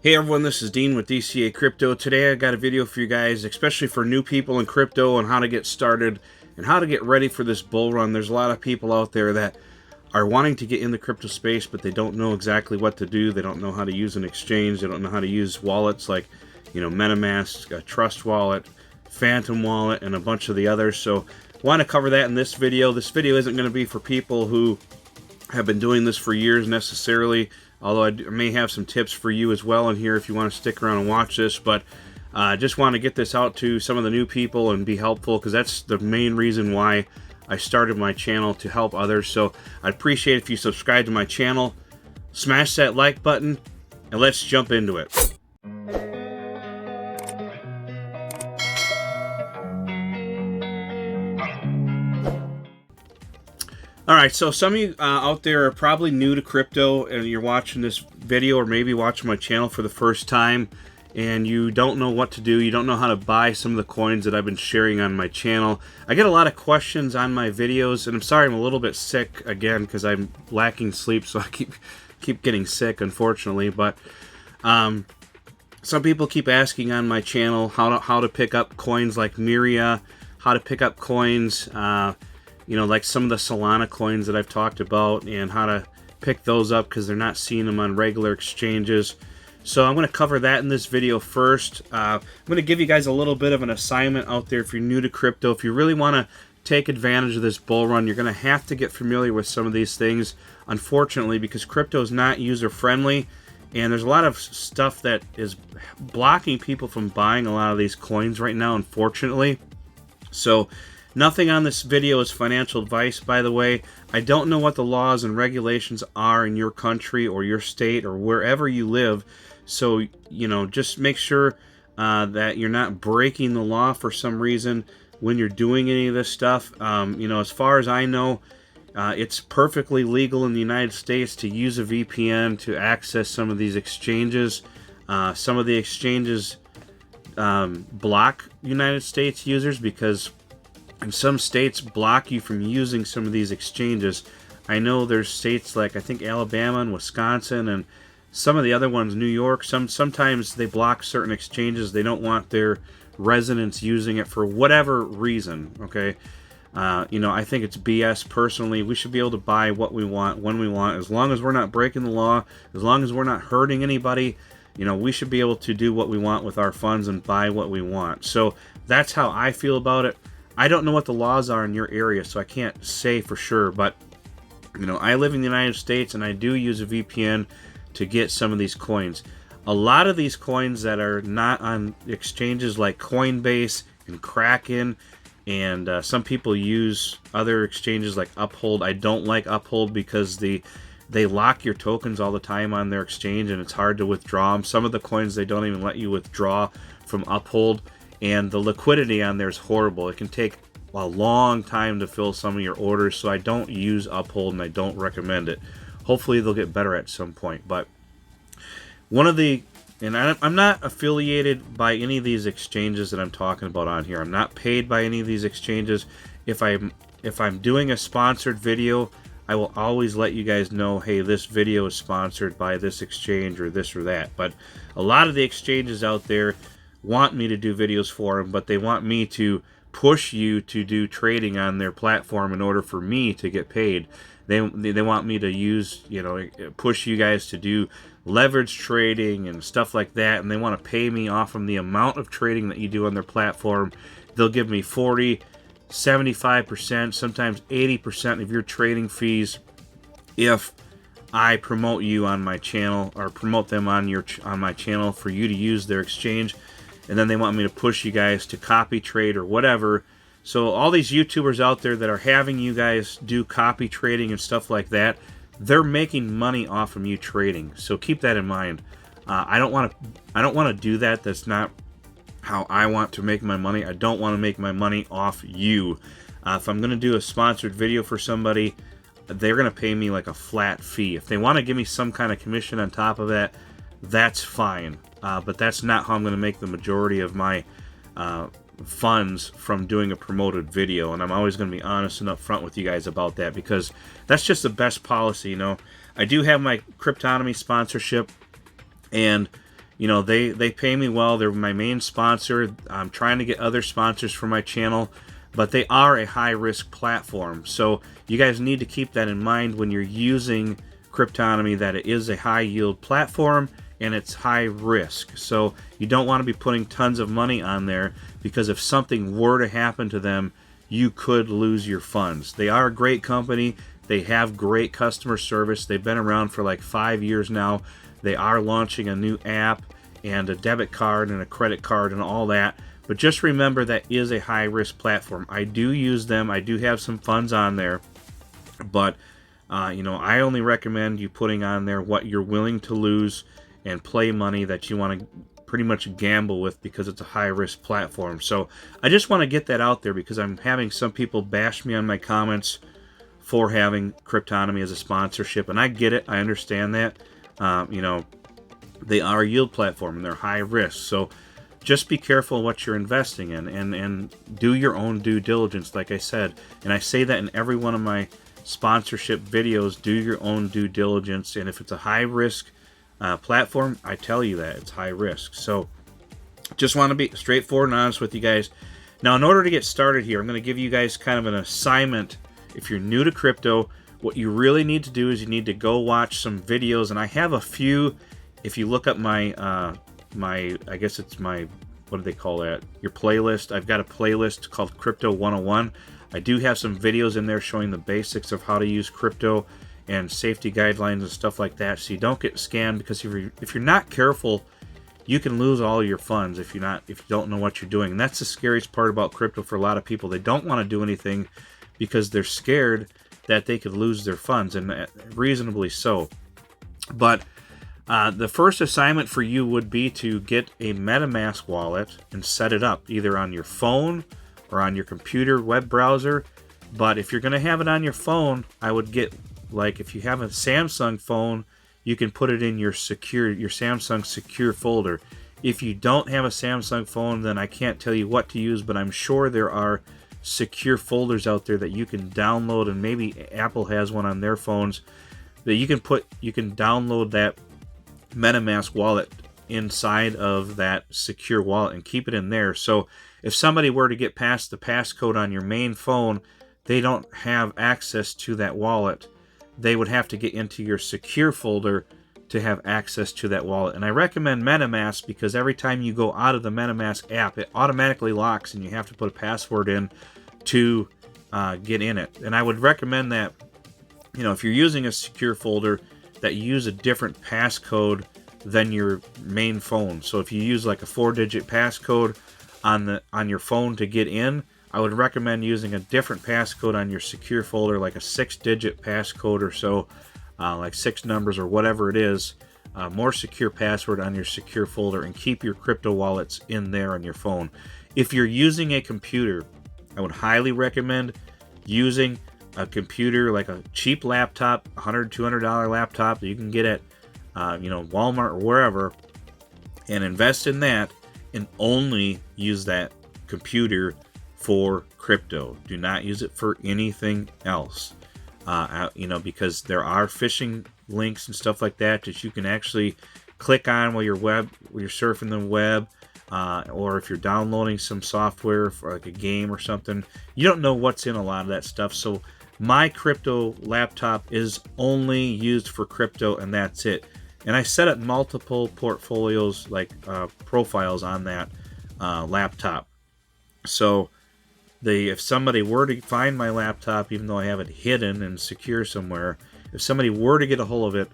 Hey everyone, this is Dean with DCA Crypto. Today I got a video for you guys, especially for new people in crypto, on how to get started and how to get ready for this bull run. There's a lot of people out there that are wanting to get in the crypto space, but they don't know exactly what to do. They don't know how to use an exchange. They don't know how to use wallets like, MetaMask, Trust Wallet, Phantom Wallet, and a bunch of the others. So I want to cover that in this video. This video isn't going to be for people who have been doing this for years necessarily, although I may have some tips for you as well in here if you want to stick around and watch this. But I just want to get this out to some of the new people and be helpful, because that's the main reason why I started my channel, to help others. So I'd appreciate if you subscribe to my channel, smash that like button, and let's jump into it. Alright, so some of you out there are probably new to crypto and you're watching this video, or maybe watching my channel for the first time, and you don't know what to do. You don't know how to buy some of the coins that I've been sharing on my channel. I get a lot of questions on my videos, and I'm sorry I'm a little bit sick again because I'm lacking sleep, so I keep getting sick, unfortunately. But some people keep asking on my channel how to pick up coins like Miria, how to pick up coins like some of the Solana coins that I've talked about, and how to pick those up because they're not seeing them on regular exchanges. So I'm going to cover that in this video first. I'm going to give you guys a little bit of an assignment out there if you're new to crypto. If you really want to take advantage of this bull run, you're going to have to get familiar with some of these things, unfortunately, because crypto is not user-friendly, and there's a lot of stuff that is blocking people from buying a lot of these coins right now, unfortunately. So nothing on this video is financial advice, by the way. I don't know what the laws and regulations are in your country or your state or wherever you live. So, just make sure that you're not breaking the law for some reason when you're doing any of this stuff. As far as I know, it's perfectly legal in the United States to use a VPN to access some of these exchanges. Some of the exchanges block United States users because some states block you from using some of these exchanges. I know there's states like, I think, Alabama and Wisconsin, and some of the other ones, New York. Sometimes they block certain exchanges. They don't want their residents using it for whatever reason, okay? I think it's BS personally. We should be able to buy what we want, when we want, as long as we're not breaking the law, as long as we're not hurting anybody. We should be able to do what we want with our funds and buy what we want. So that's how I feel about it. I don't know what the laws are in your area, so I can't say for sure, but I live in the United States and I do use a VPN to get some of these coins. A lot of these coins that are not on exchanges like Coinbase and Kraken, and some people use other exchanges like Uphold. I don't like Uphold because they lock your tokens all the time on their exchange, and it's hard to withdraw them. Some of the coins they don't even let you withdraw from Uphold, and the liquidity on there is horrible. It can take a long time to fill some of your orders, so I don't use Uphold and I don't recommend it. Hopefully they'll get better at some point. But I'm not affiliated by any of these exchanges that I'm talking about on here. I'm not paid by any of these exchanges. If I'm doing a sponsored video, I will always let you guys know, hey, this video is sponsored by this exchange or this or that. But a lot of the exchanges out there want me to do videos for them, but they want me to push you to do trading on their platform in order for me to get paid. They want me to push you guys to do leverage trading and stuff like that, and they want to pay me off from the amount of trading that you do on their platform. They'll give me 40, 75%, sometimes 80% of your trading fees if I promote you on my channel, or promote them on my channel for you to use their exchange. And then they want me to push you guys to copy trade or whatever. So all these YouTubers out there that are having you guys do copy trading and stuff like that, they're making money off from you trading. So keep that in mind. I don't want to do that. That's not how I want to make my money. I don't want to make my money off you. If I'm going to do a sponsored video for somebody, they're going to pay me like a flat fee. If they want to give me some kind of commission on top of that, that's fine. But that's not how I'm going to make the majority of my funds from doing a promoted video, and I'm always going to be honest and upfront with you guys about that, because that's just the best policy. You know, I do have my Cryptonomy sponsorship, and they pay me well. They're my main sponsor. I'm trying to get other sponsors for my channel, but they are a high risk platform. So you guys need to keep that in mind when you're using Cryptonomy, that it is a high yield platform and it's high risk. So you don't want to be putting tons of money on there, because if something were to happen to them, you could lose your funds. They are a great company. They have great customer service. They've been around for like 5 years now. They are launching a new app and a debit card and a credit card and all that. But just remember, that is a high risk platform. I do use them. I do have some funds on there, but I only recommend you putting on there what you're willing to lose and play money that you want to pretty much gamble with, because it's a high risk platform. So I just want to get that out there, because I'm having some people bash me on my comments for having Cryptonomy as a sponsorship, and I get it. I understand that. They are a yield platform and they're high risk. So just be careful what you're investing in, and do your own due diligence, like I said. And I say that in every one of my sponsorship videos. Do your own due diligence, and if it's a high risk platform, I tell you that it's high risk. So just want to be straightforward and honest with you guys. Now, in order to get started here, I'm going to give you guys kind of an assignment. If you're new to crypto, what you really need to do is you need to go watch some videos, and I have a few. If you look up my I guess it's my, what do they call that? Your playlist. I've got a playlist called Crypto 101. I do have some videos in there showing the basics of how to use crypto and safety guidelines and stuff like that, so you don't get scammed. Because if you're not careful, you can lose all your funds if you don't know what you're doing. And that's the scariest part about crypto for a lot of people. They don't want to do anything because they're scared that they could lose their funds, and reasonably so. But the first assignment for you would be to get a MetaMask wallet and set it up either on your phone or on your computer web browser. But if you're going to have it on your phone, I would get, like, if you have a Samsung phone, you can put it in your Samsung secure folder. If you don't have a Samsung phone, then I can't tell you what to use, but I'm sure there are secure folders out there that you can download, and maybe Apple has one on their phones that you can download that MetaMask wallet inside of that secure wallet and keep it in there. So if somebody were to get past the passcode on your main phone, they don't have access to that wallet. They would have to get into your secure folder to have access to that wallet. And I recommend MetaMask because every time you go out of the MetaMask app, it automatically locks and you have to put a password in to get in it. And I would recommend that, if you're using a secure folder, that you use a different passcode than your main phone. So if you use like a 4-digit passcode on your phone to get in, I would recommend using a different passcode on your secure folder, like a 6-digit passcode or so, like 6 numbers or whatever it is, more secure password on your secure folder, and keep your crypto wallets in there on your phone. If you're using a computer, I would highly recommend using a computer, like a cheap laptop, $100, $200 laptop that you can get at Walmart or wherever, and invest in that, and only use that computer for crypto. Do not use it for anything else, because there are phishing links and stuff like that you can actually click on while you're surfing the web, or if you're downloading some software for like a game or something. You don't know what's in a lot of that stuff. So my crypto laptop is only used for crypto, and that's it. And I set up multiple portfolios, like profiles on that laptop. So if somebody were to find my laptop, even though I have it hidden and secure somewhere, if somebody were to get a hold of it,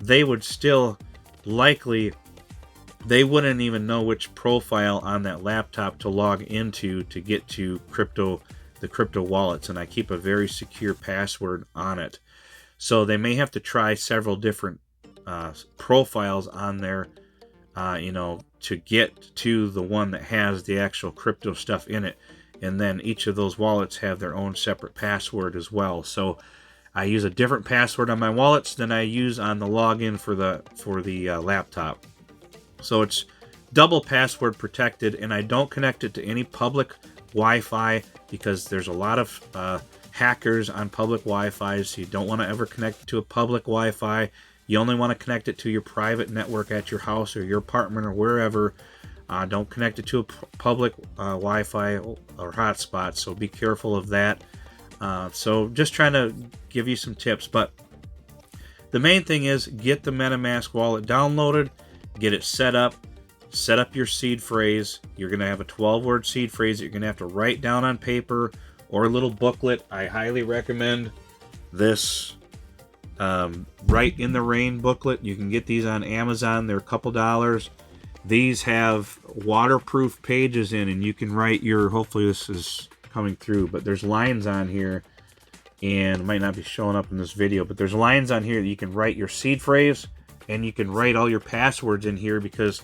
they would still likely, they wouldn't even know which profile on that laptop to log into to get to the crypto wallets, and I keep a very secure password on it. So they may have to try several different profiles on there, to get to the one that has the actual crypto stuff in it. And then each of those wallets have their own separate password as well. So I use a different password on my wallets than I use on the login for the laptop. So it's double password protected, and I don't connect it to any public Wi-Fi because there's a lot of hackers on public Wi-Fi, so you don't want to ever connect to a public Wi-Fi. You only want to connect it to your private network at your house or your apartment or wherever. Don't connect it to a public Wi-Fi or hotspot, so be careful of that. So just trying to give you some tips, but the main thing is get the MetaMask wallet downloaded, get it set up your seed phrase. You're going to have a 12-word seed phrase that you're going to have to write down on paper or a little booklet. I highly recommend this Write in the Rain booklet. You can get these on Amazon. They're a couple dollars. These have waterproof pages in, and you can write your, hopefully this is coming through, but there's lines on here, and it might not be showing up in this video, but there's lines on here that you can write your seed phrase, and you can write all your passwords in here, because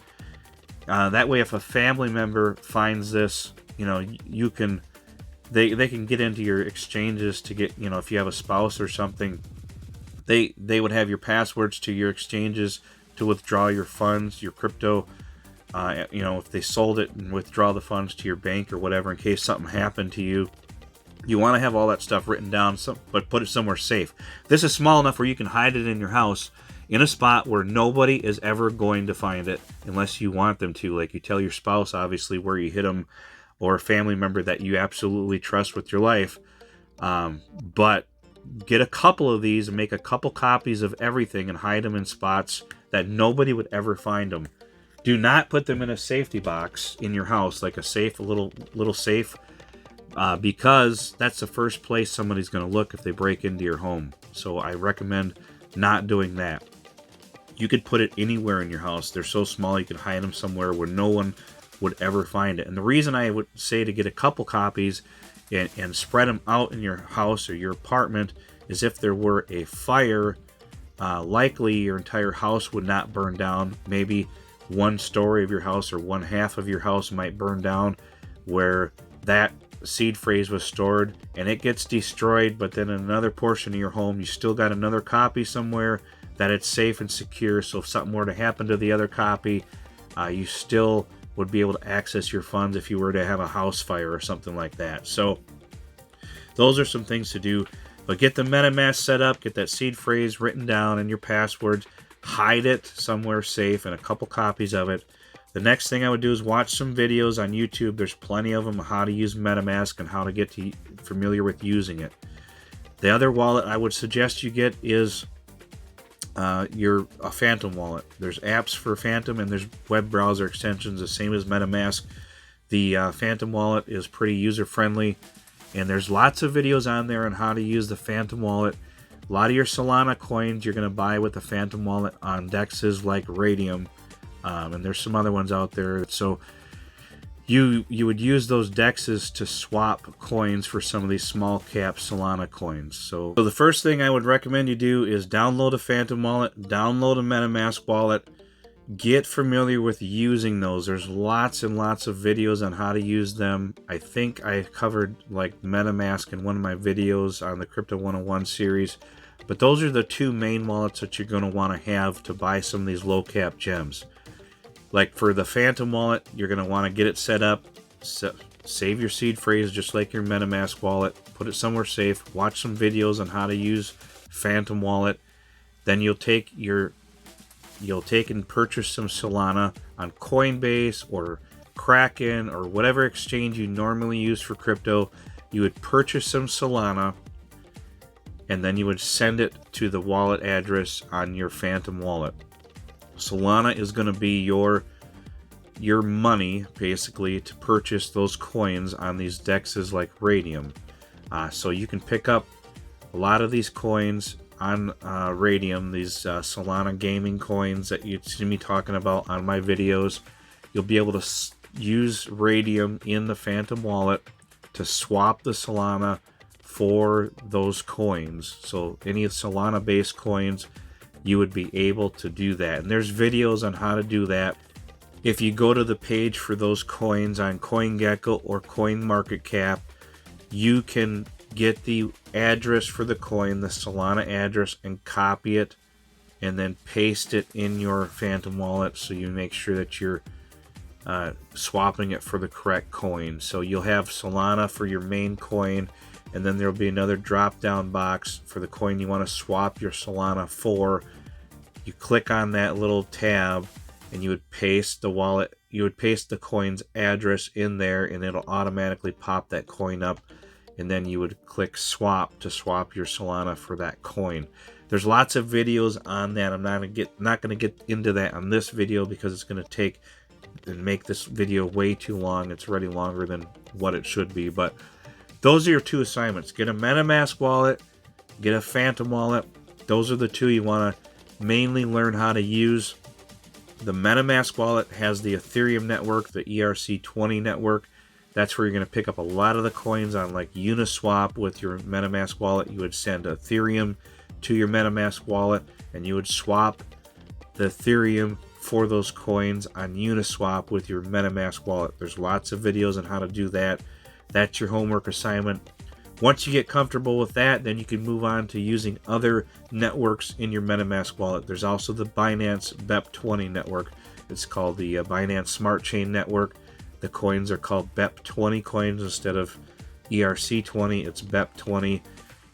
that way if a family member finds this, you know, you can, they can get into your exchanges to get, you know, if you have a spouse or something, they would have your passwords to your exchanges to withdraw your funds, your crypto. You know, if they sold it, and withdraw the funds to your bank or whatever in case something happened to you. You want to have all that stuff written down, but put it somewhere safe. This is small enough where you can hide it in your house in a spot where nobody is ever going to find it unless you want them to. Like you tell your spouse, obviously, where you hid them, or a family member that you absolutely trust with your life. But get a couple of these and make a couple copies of everything and hide them in spots that nobody would ever find them. Do not put them in a safety box in your house, like a safe, a little safe, because that's the first place somebody's going to look if they break into your home. So I recommend not doing that. You could put it anywhere in your house. They're so small you could hide them somewhere where no one would ever find it. And the reason I would say to get a couple copies and spread them out in your house or your apartment is if there were a fire, likely your entire house would not burn down. Maybe one story of your house or one half of your house might burn down where that seed phrase was stored, and it gets destroyed, but then in another portion of your home you still got another copy somewhere that it's safe and secure. So if something were to happen to the other copy, you still would be able to access your funds if you were to have a house fire or something like that. So those are some things to do. But get the MetaMask set up, get that seed phrase written down and your passwords, hide it somewhere safe and a couple copies of it. The next thing I would do is watch some videos on YouTube. There's plenty of them on how to use MetaMask and how to get familiar with using it. The other wallet I would suggest you get is a Phantom wallet. There's apps for Phantom and there's web browser extensions, the same as MetaMask. The Phantom wallet is pretty user-friendly, and there's lots of videos on there on how to use the Phantom wallet. A lot of your Solana coins you're going to buy with the Phantom wallet on dexes like Radium, and there's some other ones out there. So you would use those dexes to swap coins for some of these small cap Solana coins. So the first thing I would recommend you do is download a Phantom wallet, download a MetaMask wallet, get familiar with using those. There's lots and lots of videos on how to use them. I think I covered like MetaMask in one of my videos on the Crypto 101 series, but those are the two main wallets that you're going to want to have to buy some of these low cap gems. Like for the Phantom wallet, you're going to want to get it set up, save your seed phrase just like your MetaMask wallet, put it somewhere safe, watch some videos on how to use Phantom wallet. Then you'll take and purchase some Solana on Coinbase or Kraken or whatever exchange you normally use for crypto. You would purchase some Solana, and then you would send it to the wallet address on your Phantom wallet. Solana is going to be your money, basically, to purchase those coins on these dexes like Radium. So you can pick up a lot of these coins on Radium, these Solana gaming coins that you see me talking about on my videos. You'll be able to use Radium in the Phantom wallet to swap the Solana for those coins. So any Solana based coins, you would be able to do that. And there's videos on how to do that. If you go to the page for those coins on CoinGecko or CoinMarketCap, you can get the address for the coin, the Solana address, and copy it and then paste it in your Phantom wallet so you make sure that you're swapping it for the correct coin. So you'll have Solana for your main coin, and then there'll be another drop down box for the coin you want to swap your Solana for. You click on that little tab and you would paste the wallet, you would paste the coin's address in there, and it'll automatically pop that coin up, and then you would click swap to swap your Solana for that coin. There's lots of videos on that. I'm not going to get into that on this video because it's going to take and make this video way too long. It's already longer than what it should be. But those are your 2 assignments. Get a MetaMask wallet, get a Phantom wallet. Those are the 2 you want to mainly learn how to use. The MetaMask wallet has the Ethereum network, the ERC20 network. That's where you're going to pick up a lot of the coins on like Uniswap. With your MetaMask wallet, you would send Ethereum to your MetaMask wallet, and you would swap the Ethereum for those coins on Uniswap with your MetaMask wallet. There's lots of videos on how to do that. That's your homework assignment. Once you get comfortable with that, then you can move on to using other networks in your MetaMask wallet. There's also the Binance BEP20 network. It's called the Binance Smart Chain network. The coins are called BEP20 coins instead of ERC20. It's BEP20.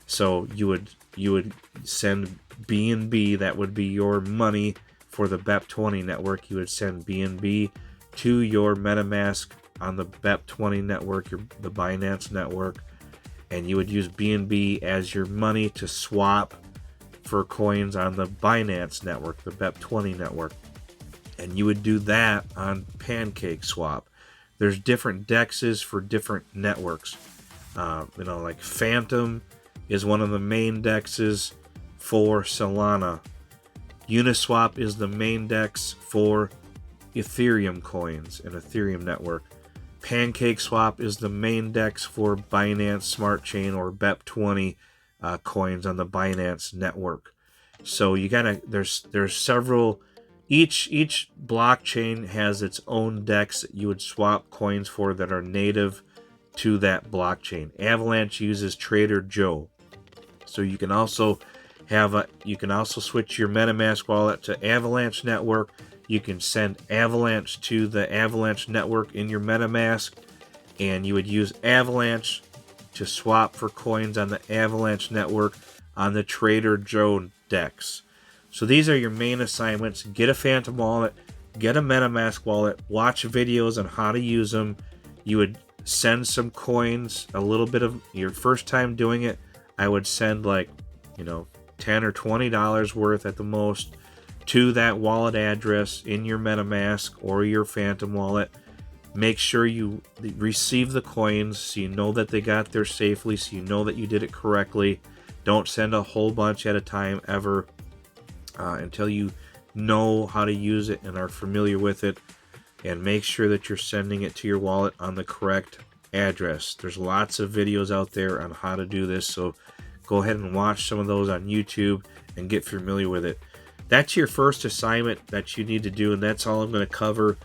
So you would send BNB, that would be your money for the BEP20 network. You would send BNB to your MetaMask on the BEP20 network, the Binance network, and you would use BNB as your money to swap for coins on the Binance network, the BEP20 network. And you would do that on PancakeSwap. There's different dexes for different networks. Like Phantom is one of the main dexes for Solana. Uniswap is the main dex for Ethereum coins and Ethereum network. PancakeSwap is the main dex for Binance Smart Chain or BEP20 coins on the Binance network. So there's several. Each blockchain has its own dex that you would swap coins for that are native to that blockchain. Avalanche uses Trader Joe. So you can also switch your MetaMask wallet to Avalanche network. You can send Avalanche to the Avalanche network in your MetaMask, and you would use Avalanche to swap for coins on the Avalanche network on the Trader Joe DEX. So these are your main assignments. Get a Phantom wallet, get a MetaMask wallet, watch videos on how to use them. You would send some coins, a little bit of your first time doing it. I would send $10 or $20 worth at the most to that wallet address in your MetaMask or your Phantom wallet. Make sure you receive the coins so you know that they got there safely, so you know that you did it correctly. Don't send a whole bunch at a time ever until you know how to use it and are familiar with it. And make sure that you're sending it to your wallet on the correct address. There's lots of videos out there on how to do this, so go ahead and watch some of those on YouTube and get familiar with it. That's your first assignment that you need to do, and that's all I'm going to cover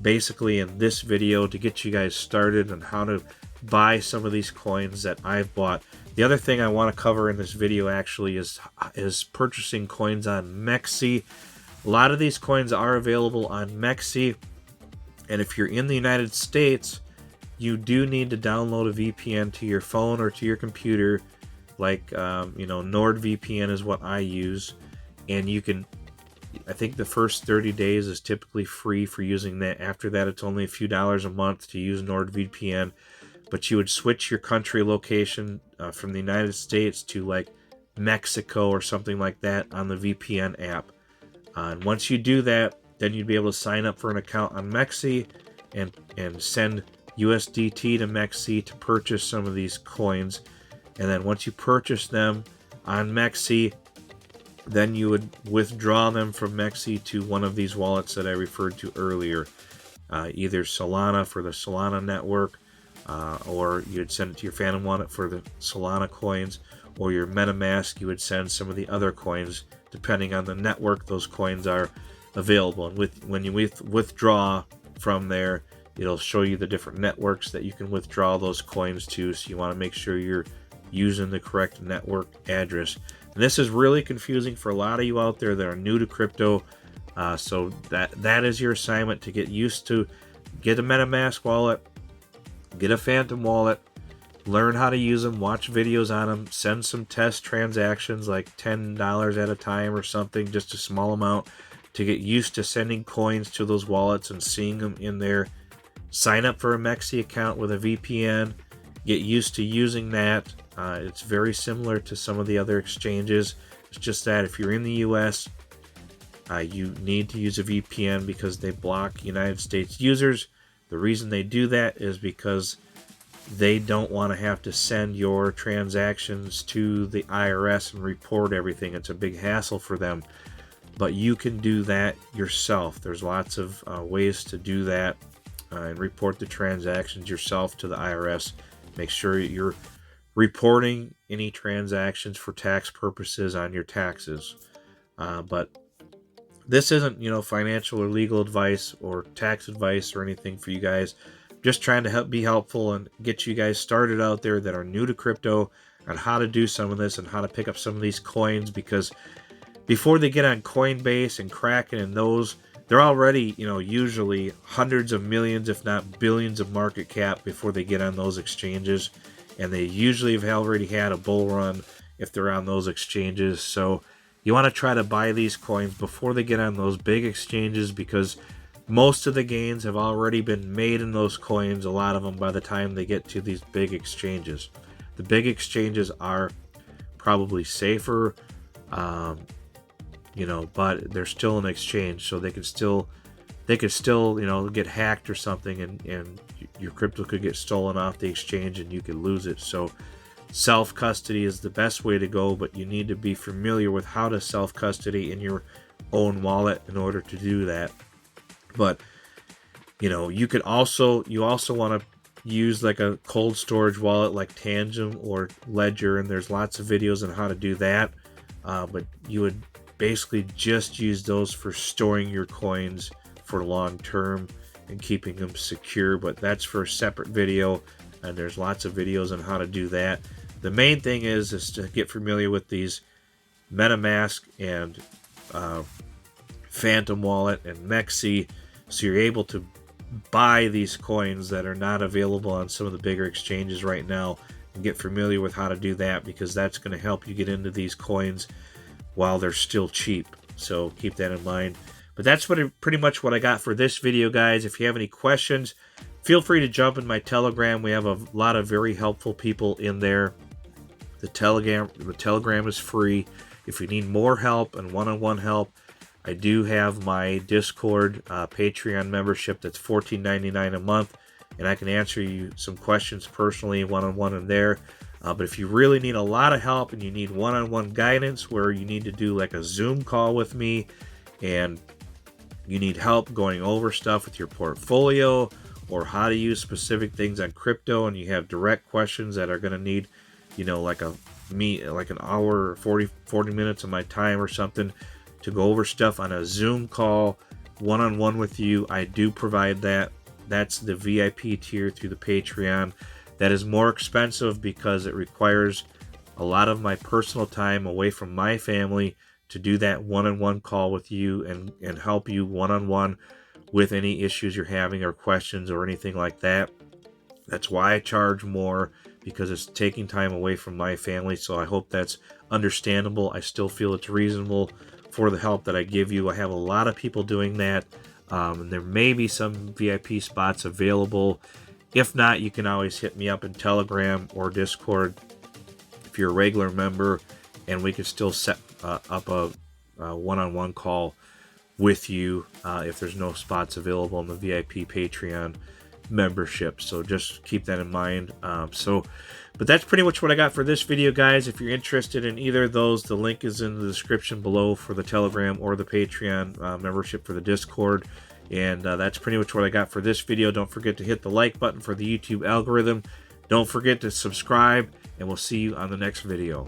basically in this video to get you guys started on how to buy some of these coins that I've bought. The other thing I want to cover in this video actually is purchasing coins on Mexi. A lot of these coins are available on Mexi, and if you're in the United States, you do need to download a VPN to your phone or to your computer, like NordVPN is what I use. And I think the first 30 days is typically free for using that. After that, it's only a few dollars a month to use NordVPN. But you would switch your country location from the United States to like Mexico or something like that on the VPN app. And once you do that, then you'd be able to sign up for an account on Mexi and send USDT to Mexi to purchase some of these coins. And then once you purchase them on Mexi, then you would withdraw them from Mexi to one of these wallets that I referred to earlier, either Solana for the Solana network, or you would send it to your Phantom wallet for the Solana coins, or your MetaMask, you would send some of the other coins. Depending on the network, those coins are available. And when you withdraw from there, it'll show you the different networks that you can withdraw those coins to, so you want to make sure you're using the correct network address. And this is really confusing for a lot of you out there that are new to crypto. So that is your assignment, to get used to. Get a MetaMask wallet, get a Phantom wallet, learn how to use them, watch videos on them, send some test transactions like $10 at a time or something, just a small amount, to get used to sending coins to those wallets and seeing them in there. Sign up for a Mexi account with a VPN, get used to using that. It's very similar to some of the other exchanges. It's just that if you're in the US, you need to use a VPN because they block United States users. The reason they do that is because they don't want to have to send your transactions to the IRS and report everything. It's a big hassle for them. But you can do that yourself. There's lots of ways to do that and report the transactions yourself to the IRS. Make sure you're reporting any transactions for tax purposes on your taxes. But this isn't, financial or legal advice or tax advice or anything for you guys. Just trying to be helpful and get you guys started out there that are new to crypto on how to do some of this and how to pick up some of these coins, because before they get on Coinbase and Kraken and those, they're already, usually hundreds of millions, if not billions of market cap before they get on those exchanges. And they usually have already had a bull run if they're on those exchanges. So you want to try to buy these coins before they get on those big exchanges, because most of the gains have already been made in those coins, a lot of them, by the time they get to these big exchanges. The big exchanges are probably safer, but they're still an exchange, so they could still get hacked or something, and your crypto could get stolen off the exchange and you could lose it. So self-custody is the best way to go, but you need to be familiar with how to self-custody in your own wallet in order to do that. But you also want to use like a cold storage wallet like Tangent or Ledger, and there's lots of videos on how to do that. But you would basically just use those for storing your coins for long term and keeping them secure. But that's for a separate video, and there's lots of videos on how to do that. The main thing is to get familiar with these MetaMask and Phantom Wallet and Mexi, so you're able to buy these coins that are not available on some of the bigger exchanges right now, and get familiar with how to do that, because that's going to help you get into these coins while they're still cheap. So keep that in mind. But that's pretty much what I got for this video, guys. If you have any questions, feel free to jump in my Telegram. We have a lot of very helpful people in there. The Telegram is free. If you need more help and one-on-one help, I do have my Discord Patreon membership that's $14.99 a month, and I can answer you some questions personally one-on-one in there. But if you really need a lot of help and you need one-on-one guidance, where you need to do like a Zoom call with me and you need help going over stuff with your portfolio or how to use specific things on crypto, and you have direct questions that are going to need, like an hour or 40 minutes of my time or something to go over stuff on a Zoom call one-on-one with you, I do provide that. That's the VIP tier through the Patreon. That is more expensive because it requires a lot of my personal time away from my family to do that one-on-one call with you and help you one-on-one with any issues you're having or questions or anything like that. That's why I charge more, because it's taking time away from my family. So I hope that's understandable. I still feel it's reasonable for the help that I give you. I have a lot of people doing that. And there may be some VIP spots available. If not, you can always hit me up in Telegram or Discord if you're a regular member, and we can still set up a one-on-one call with you if there's no spots available in the VIP Patreon membership. So just keep that in mind. But that's pretty much what I got for this video, guys. If you're interested in either of those, the link is in the description below for the Telegram or the Patreon membership for the Discord. And that's pretty much what I got for this video. Don't forget to hit the like button for the YouTube algorithm. Don't forget to subscribe, and we'll see you on the next video.